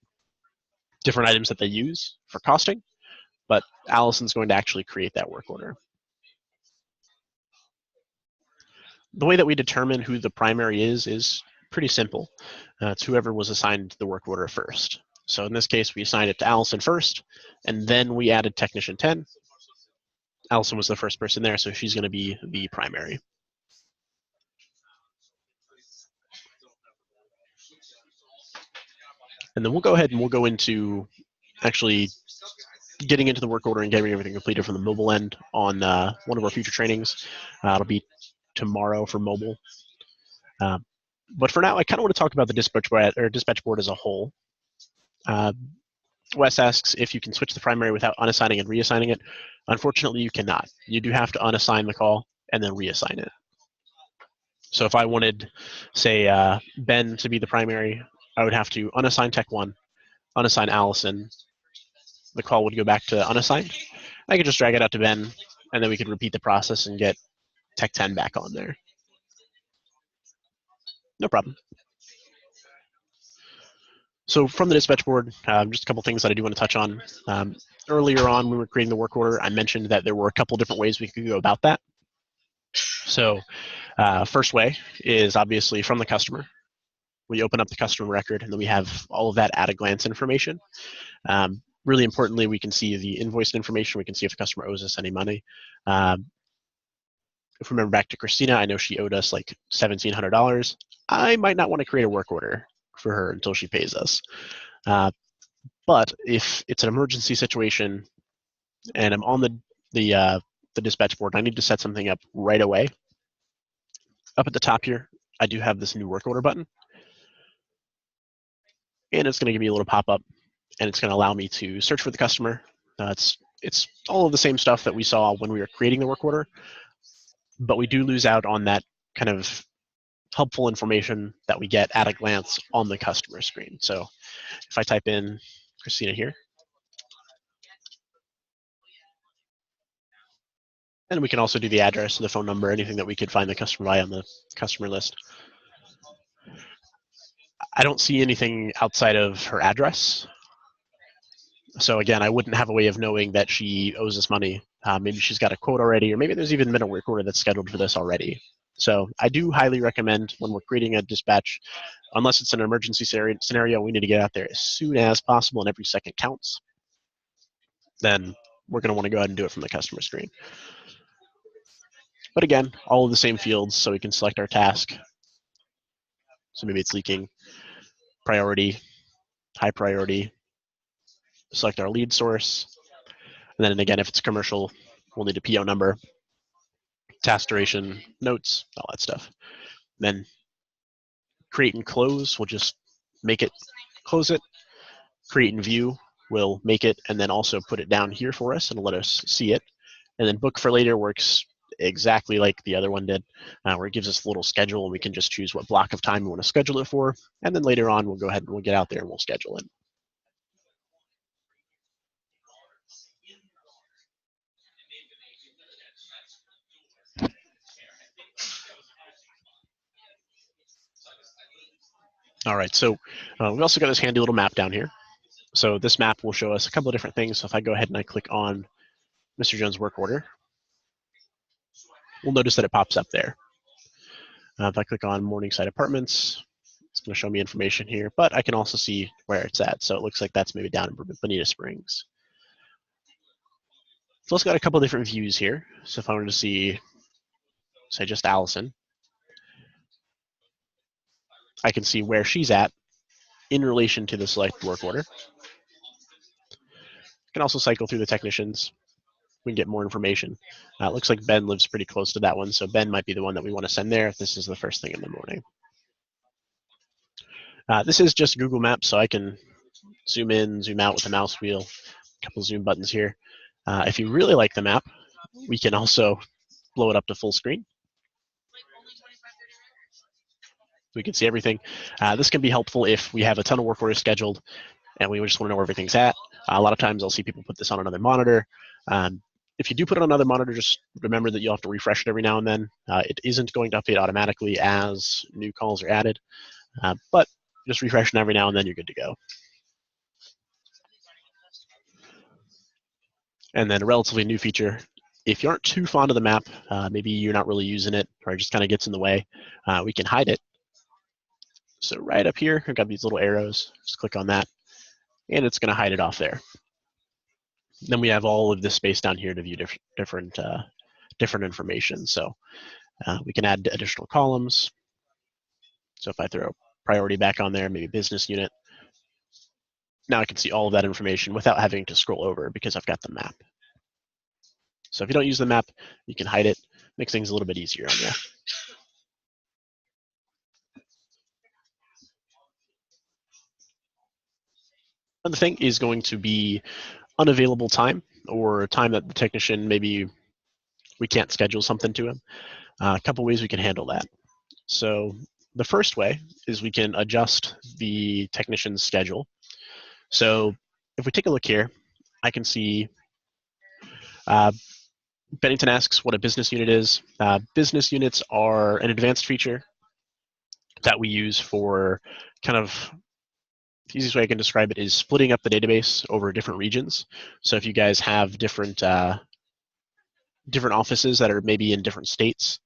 different items that they use for costing, but Allison's going to actually create that work order. The way that we determine who the primary is pretty simple. It's whoever was assigned the work order first. So in this case, we assigned it to Allison first, and then we added technician 10. Allison was the first person there, so she's going to be the primary. And then we'll go ahead and we'll go into actually getting into the work order and getting everything completed from the mobile end on one of our future trainings. It'll be tomorrow for mobile. But for now, I kind of want to talk about the dispatch board as a whole. Wes asks if you can switch the primary without unassigning and reassigning it. Unfortunately, you cannot. You do have to unassign the call and then reassign it. So if I wanted, say, Ben to be the primary, I would have to unassign Tech 1, unassign Allison. The call would go back to unassigned. I could just drag it out to Ben, and then we could repeat the process and get Tech 10 back on there. No problem. So from the dispatch board, just a couple things that I do want to touch on. Earlier on, when we were creating the work order, I mentioned that there were a couple different ways we could go about that. So first way is obviously from the customer. We open up the customer record, and then we have all of that at-a-glance information. Really importantly, we can see the invoice information. We can see if the customer owes us any money. If we remember back to Christina, I know she owed us like $1,700. I might not want to create a work order for her until she pays us. But if it's an emergency situation and I'm on the dispatch board, I need to set something up right away. Up at the top here, I do have this new work order button. And it's going to give me a little pop-up, and it's going to allow me to search for the customer. It's all of the same stuff that we saw when we were creating the work order, but we do lose out on that kind of helpful information that we get at a glance on the customer screen. So if I type in Christina here, and we can also do the address, the phone number, anything that we could find the customer by on the customer list. I don't see anything outside of her address. So again, I wouldn't have a way of knowing that she owes us money. Maybe she's got a quote already, or maybe there's even been a work order that's scheduled for this already. So I do highly recommend when we're creating a dispatch, unless it's an emergency scenario, we need to get out there as soon as possible and every second counts. Then we're going to want to go ahead and do it from the customer screen. But again, all of the same fields, so we can select our task. So maybe it's leaking, priority, high priority, select our lead source. And then again, if it's commercial, we'll need a PO number, task duration, notes, all that stuff. Then create and close, we'll just make it, close it. Create and view will make it and then also put it down here for us and let us see it. And then book for later works exactly like the other one did, where it gives us a little schedule and we can just choose what block of time we want to schedule it for. And then later on, we'll go ahead and we'll get out there and we'll schedule it. All right, so we've also got this handy little map down here. So this map will show us a couple of different things. So if I go ahead and I click on Mr. Jones' work order, we'll notice that it pops up there. If I click on Morningside Apartments, it's going to show me information here, but I can also see where it's at. So it looks like that's maybe down in Bonita Springs. So it's got a couple of different views here. So if I wanted to see, say, just Allison, I can see where she's at in relation to the select work order. I can also cycle through the technicians. We can get more information. It looks like Ben lives pretty close to that one, so Ben might be the one that we want to send there if this is the first thing in the morning. This is just Google Maps, so I can zoom in, zoom out with the mouse wheel, a couple zoom buttons here. If you really like the map, we can also blow it up to full screen. We can see everything. This can be helpful if we have a ton of work orders scheduled and we just want to know where everything's at. A lot of times I'll see people put this on another monitor. If you do put it on another monitor, just remember that you'll have to refresh it every now and then. It isn't going to update automatically as new calls are added, but just refreshing every now and then, you're good to go. And then a relatively new feature, if you aren't too fond of the map, maybe you're not really using it or it just kind of gets in the way, we can hide it. So right up here, I've got these little arrows. Just click on that, and it's going to hide it off there. Then we have all of this space down here to view different information. So we can add additional columns. So if I throw priority back on there, maybe business unit, now I can see all of that information without having to scroll over because I've got the map. So if you don't use the map, you can hide it, makes things a little bit easier on you. Another thing is going to be unavailable time or time that the technician, maybe we can't schedule something to him. A couple ways we can handle that. So the first way is we can adjust the technician's schedule. So if we take a look here, I can see Bennington asks what a business unit is. Business units are an advanced feature that we use for kind of, the easiest way I can describe it is splitting up the database over different regions. So if you guys have different different offices that are maybe in different states,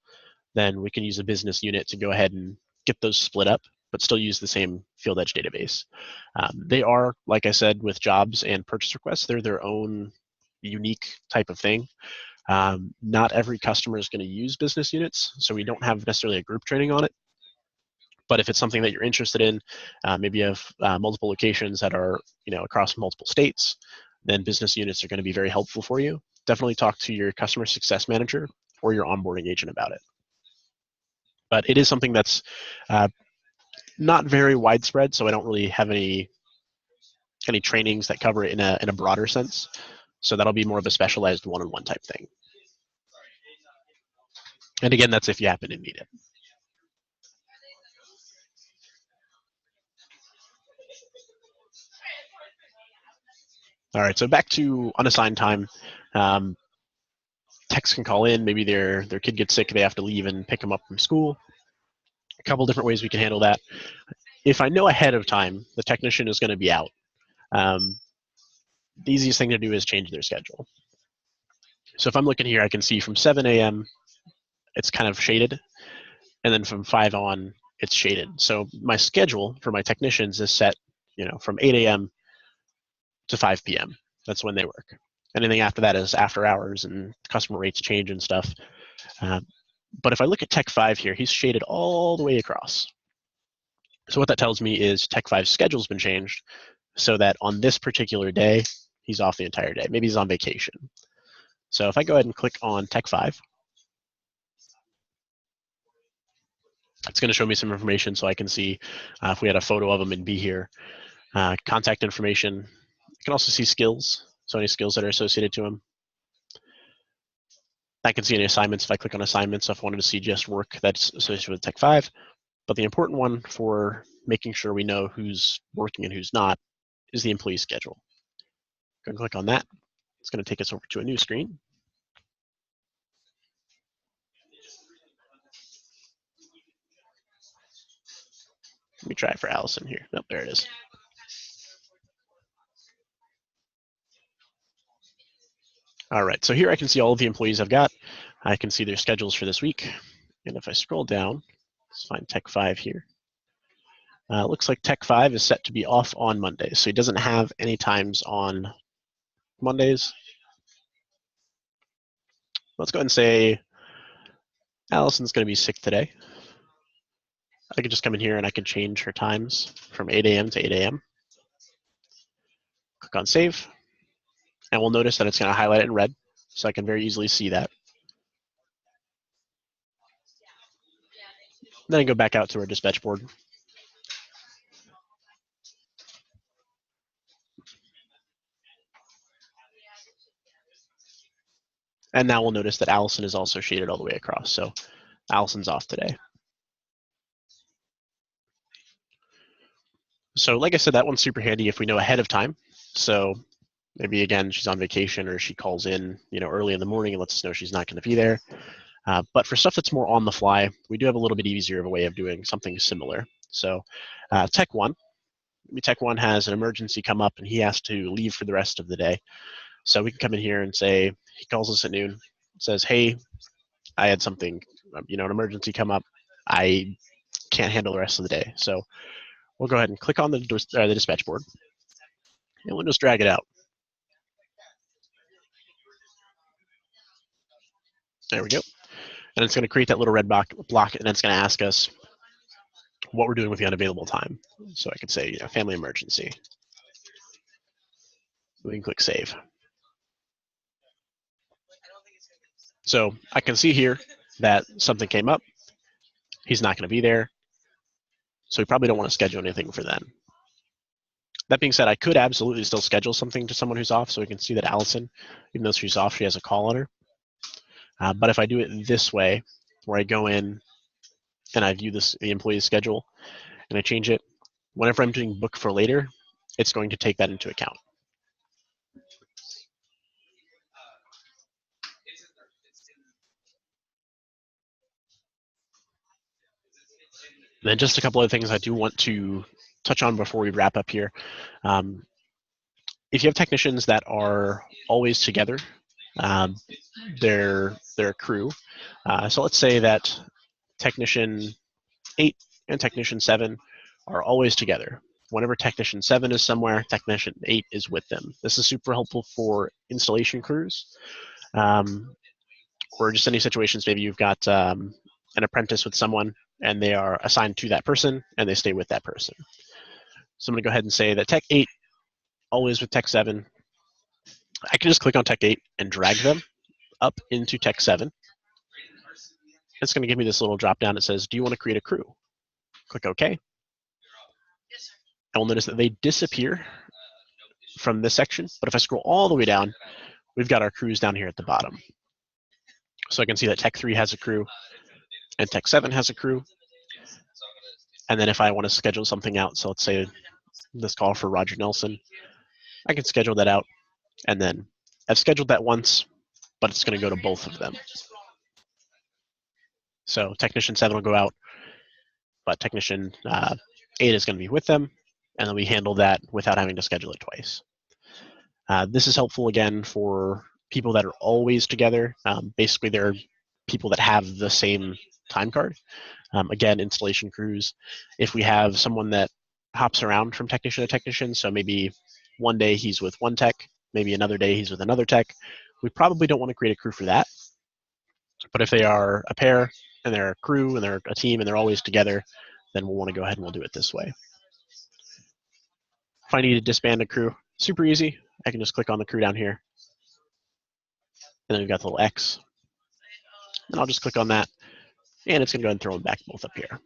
then we can use a business unit to go ahead and get those split up, but still use the same Field Edge database. They are, like I said, with jobs and purchase requests, they're their own unique type of thing. Not every customer is going to use business units, so we don't have necessarily a group training on it. But if it's something that you're interested in, maybe you have multiple locations that are across multiple states, then business units are going to be very helpful for you. Definitely talk to your customer success manager or your onboarding agent about it. But it is something that's not very widespread, so I don't really have any trainings that cover it in a broader sense. So that'll be more of a specialized one-on-one type thing. And again, that's if you happen to need it. All right, so back to unassigned time. Techs can call in, maybe their kid gets sick, they have to leave and pick them up from school. A couple different ways we can handle that. If I know ahead of time the technician is going to be out, the easiest thing to do is change their schedule. So if I'm looking here, I can see from 7 a.m. it's kind of shaded, and then from 5 on it's shaded. So my schedule for my technicians is set, from 8 a.m. to 5 p.m. That's when they work. Anything after that is after hours, and customer rates change and stuff. But if I look at Tech 5 here, he's shaded all the way across. So what that tells me is Tech 5's schedule's been changed so that on this particular day, he's off the entire day. Maybe he's on vacation. So if I go ahead and click on Tech 5, it's going to show me some information so I can see if we had a photo of him and be here. Contact information. I can also see skills, so any skills that are associated to him. I can see any assignments if I click on assignments, if I wanted to see just work that's associated with Tech 5. But the important one for making sure we know who's working and who's not is the employee schedule. Go and click on that. It's going to take us over to a new screen. Let me try it for Allison here. Nope, there it is. All right, so here I can see all of the employees I've got. I can see their schedules for this week. And if I scroll down, let's find Tech 5 here. It looks like Tech 5 is set to be off on Mondays, so he doesn't have any times on Mondays. Let's go ahead and say Allison's going to be sick today. I can just come in here and I can change her times from 8 a.m. to 8 a.m. Click on save, and we'll notice that it's going to highlight it in red, so I can very easily see that. Then I go back out to our dispatch board. And now we'll notice that Allison is also shaded all the way across, so Allison's off today. So like I said, that one's super handy if we know ahead of time. So maybe, again, she's on vacation or she calls in early in the morning and lets us know she's not going to be there. But for stuff that's more on the fly, we do have a little bit easier of a way of doing something similar. So Tech 1. Maybe Tech 1 has an emergency come up and he has to leave for the rest of the day. So we can come in here and say, he calls us at noon, says, hey, I had something, an emergency come up. I can't handle the rest of the day. So we'll go ahead and click on the dispatch board, and we'll just drag it out. There we go. And it's going to create that little red block, and it's going to ask us what we're doing with the unavailable time. So I could say, family emergency. We can click save. So I can see here that something came up. He's not going to be there. So we probably don't want to schedule anything for then. That being said, I could absolutely still schedule something to someone who's off, so we can see that Allison, even though she's off, she has a call on her. But if I do it this way, where I go in and I view the employee's schedule and I change it, whenever I'm doing book for later, it's going to take that into account. And then just a couple of things I do want to touch on before we wrap up here. If you have technicians that are always together, their crew. So let's say that technician 8 and technician 7 are always together. Whenever technician 7 is somewhere, technician 8 is with them. This is super helpful for installation crews, or just any situations. Maybe you've got an apprentice with someone and they are assigned to that person and they stay with that person. So I'm going to go ahead and say that tech 8 always with tech 7. I can just click on tech 8 and drag them up into tech 7. It's going to give me this little drop down that says, do you want to create a crew? Click OK. And we'll notice that they disappear from this section. But if I scroll all the way down, we've got our crews down here at the bottom. So I can see that tech 3 has a crew and tech 7 has a crew. And then if I want to schedule something out, so let's say this call for Roger Nelson, I can schedule that out. And then I've scheduled that once, but it's going to go to both of them. So technician 7 will go out, but technician 8 is going to be with them. And then we handle that without having to schedule it twice. This is helpful, again, for people that are always together. Basically, they're people that have the same time card. Again, installation crews, if we have someone that hops around from technician to technician, so maybe one day he's with one tech, maybe another day he's with another tech, we probably don't want to create a crew for that. But if they are a pair and they're a crew and they're a team and they're always together, then we'll want to go ahead and we'll do it this way. If I need to disband a crew, super easy. I can just click on the crew down here. And then we've got the little X. And I'll just click on that. And it's going to go ahead and throw them back both up here.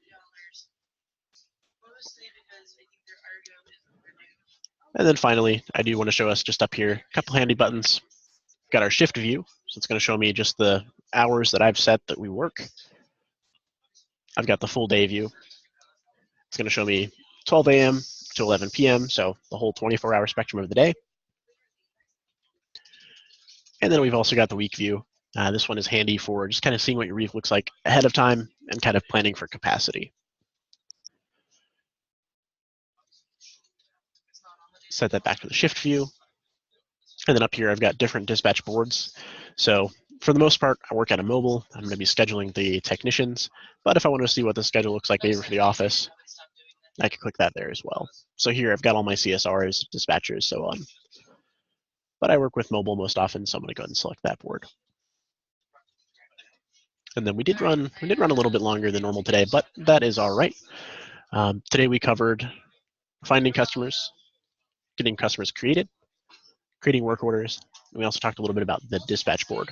And then finally, I do want to show us just up here, a couple handy buttons. Got our shift view. So it's going to show me just the hours that I've set that we work. I've got the full day view. It's going to show me 12 a.m. to 11 p.m., so the whole 24-hour spectrum of the day. And then we've also got the week view. This one is handy for just kind of seeing what your week looks like ahead of time and kind of planning for capacity. Set that back to the shift view. And then up here, I've got different dispatch boards. So for the most part, I work at a mobile. I'm going to be scheduling the technicians. But if I want to see what the schedule looks like maybe for the office, I can click that there as well. So here I've got all my CSRs, dispatchers, so on. But I work with mobile most often, so I'm going to go ahead and select that board. And then we did run a little bit longer than normal today, but that is all right. Today we covered finding customers, getting customers created, creating work orders. And we also talked a little bit about the dispatch board.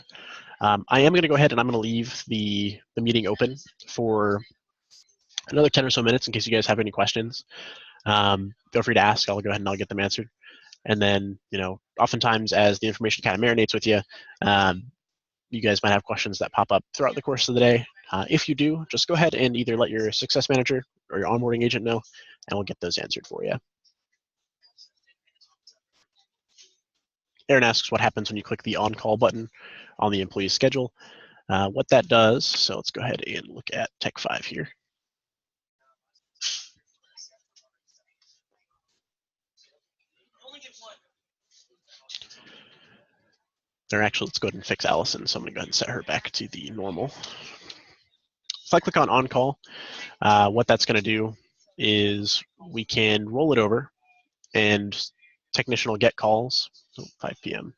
I am going to go ahead and I'm going to leave the meeting open for another 10 or so minutes in case you guys have any questions. Feel free to ask. I'll go ahead and I'll get them answered. And then, oftentimes as the information kind of marinates with you, you guys might have questions that pop up throughout the course of the day. If you do, just go ahead and either let your success manager or your onboarding agent know, and we'll get those answered for you. Aaron asks what happens when you click the on-call button on the employee's schedule. What that does, so let's go ahead and look at Tech 5 here. Or actually, let's go ahead and fix Allison. So I'm going to go ahead and set her back to the normal. If I click on call, what that's going to do is we can roll it over and technician will get calls, 5 p.m.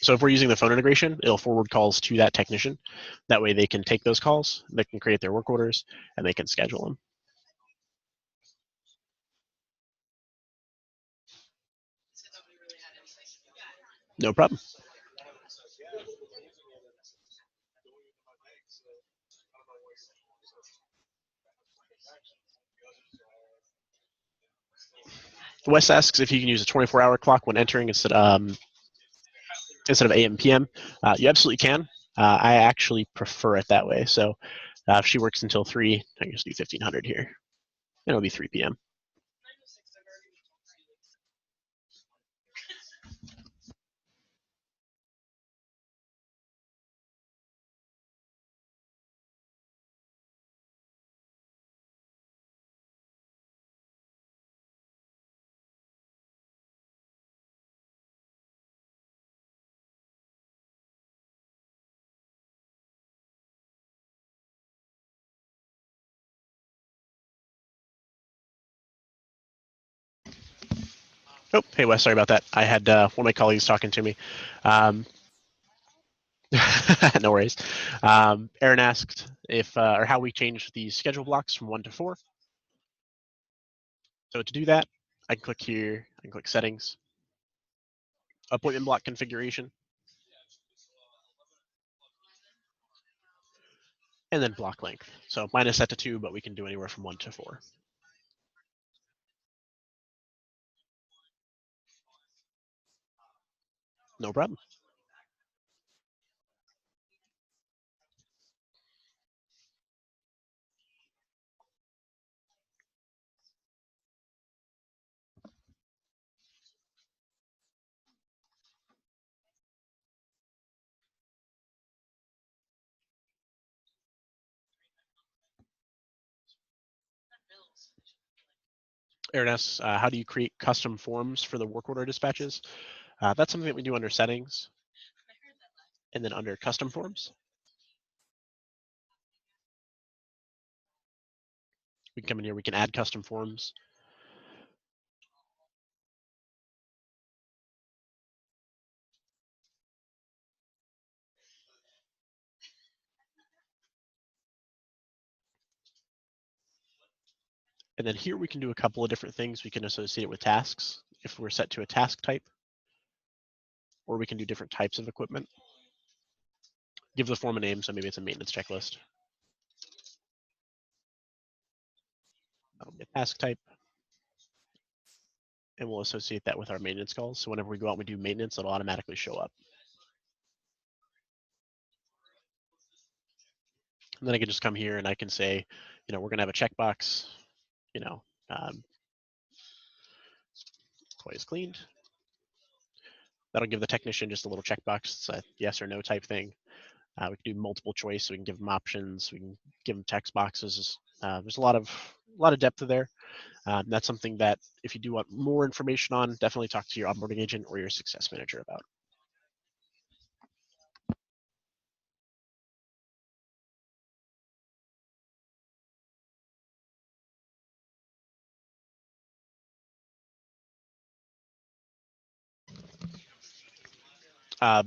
So if we're using the phone integration, it'll forward calls to that technician. That way they can take those calls, they can create their work orders, and they can schedule them. No problem. Wes asks if you can use a 24-hour clock when entering instead of AM PM. You absolutely can. I actually prefer it that way. So if she works until 3, I can just do 1500 here. And it'll be 3 p.m. Oh, hey Wes, sorry about that. I had one of my colleagues talking to me. No worries. Aaron asked if or how we change the schedule blocks from 1 to 4. So to do that, I can click here, I can click settings, appointment block configuration, and then block length. So mine is set to 2, but we can do anywhere from 1 to 4. No problem. Aaron asks, how do you create custom forms for the work order dispatches? That's something that we do under settings and then under custom forms. We can come in here, we can add custom forms. And then here we can do a couple of different things. We can associate it with tasks if we're set to a task type, or we can do different types of equipment. Give the form a name, so maybe it's a maintenance checklist. That'll be a task type. And we'll associate that with our maintenance calls. So whenever we go out and we do maintenance, it'll automatically show up. And then I can just come here and I can say, we're gonna have a checkbox, toy is cleaned. That'll give the technician just a little checkbox. It's a yes or no type thing. We can do multiple choice. So we can give them options. We can give them text boxes. There's a lot of depth there. That's something that if you do want more information on, definitely talk to your onboarding agent or your success manager about.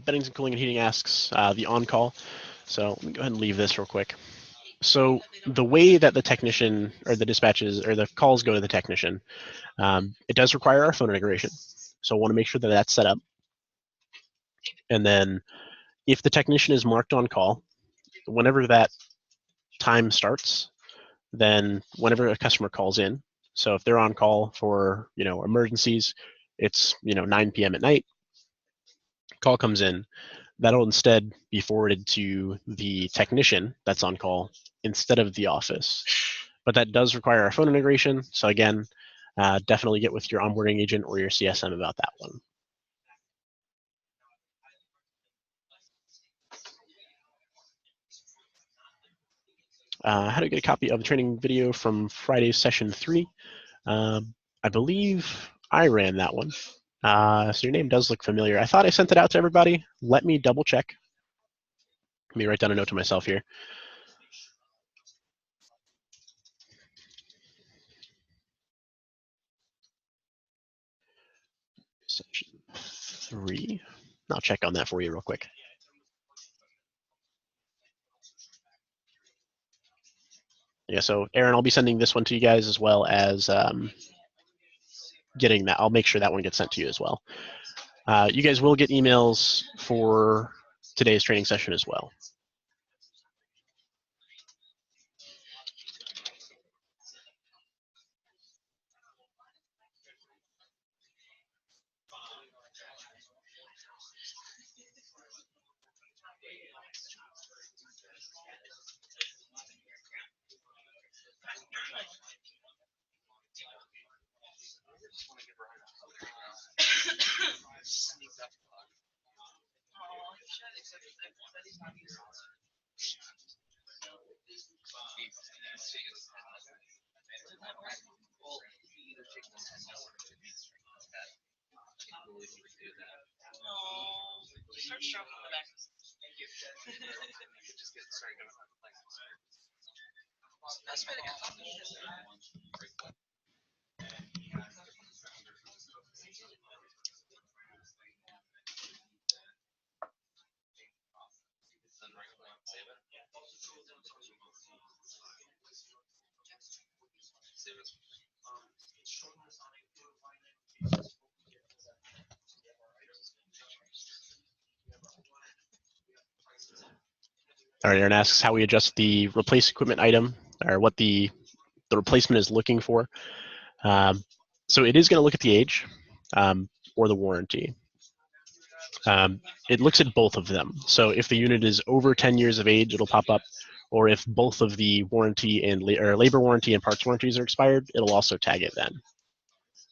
Beddings and Cooling and Heating asks the on-call. So let me go ahead and leave this real quick. So the way that the technician or the dispatches or the calls go to the technician, it does require our phone integration. So I want to make sure that that's set up. And then if the technician is marked on call, whenever that time starts, then whenever a customer calls in, so if they're on call for emergencies, it's 9 p.m. at night, call comes in, that'll instead be forwarded to the technician that's on call instead of the office. But that does require our phone integration. So again, definitely get with your onboarding agent or your CSM about that one. How to get a copy of the training video from Friday's session 3. I believe I ran that one. So your name does look familiar. I thought I sent it out to everybody. Let me double check. Let me write down a note to myself here. Session 3. I'll check on that for you real quick. Yeah, so Aaron, I'll be sending this one to you guys as well as getting that. I'll make sure that one gets sent to you as well. You guys will get emails for today's training session as well. All right, Aaron asks how we adjust the replace equipment item, or what the replacement is looking for. So it is going to look at the age or the warranty. It looks at both of them. So if the unit is over 10 years of age, it'll pop up. Or if both of the warranty and labor warranty and parts warranties are expired, it'll also tag it then.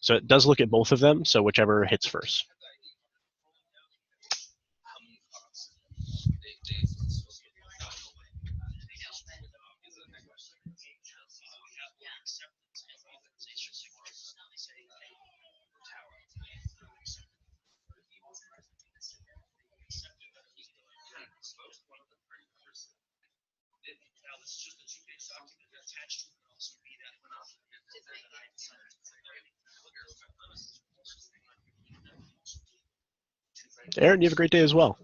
So it does look at both of them, so whichever hits first. Aaron, you have a great day as well.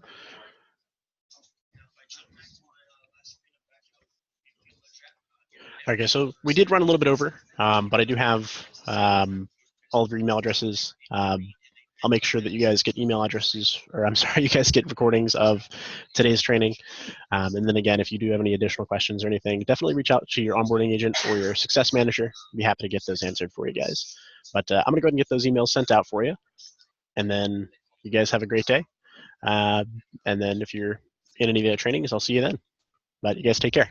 Okay, so we did run a little bit over, but I do have all of your email addresses. I'll make sure that you guys get email addresses, or I'm sorry, you guys get recordings of today's training. And then again, if you do have any additional questions or anything, definitely reach out to your onboarding agent or your success manager. I'd be happy to get those answered for you guys. But I'm gonna go ahead and get those emails sent out for you. And then you guys have a great day. And then if you're in any of the trainings, I'll see you then. But you guys take care.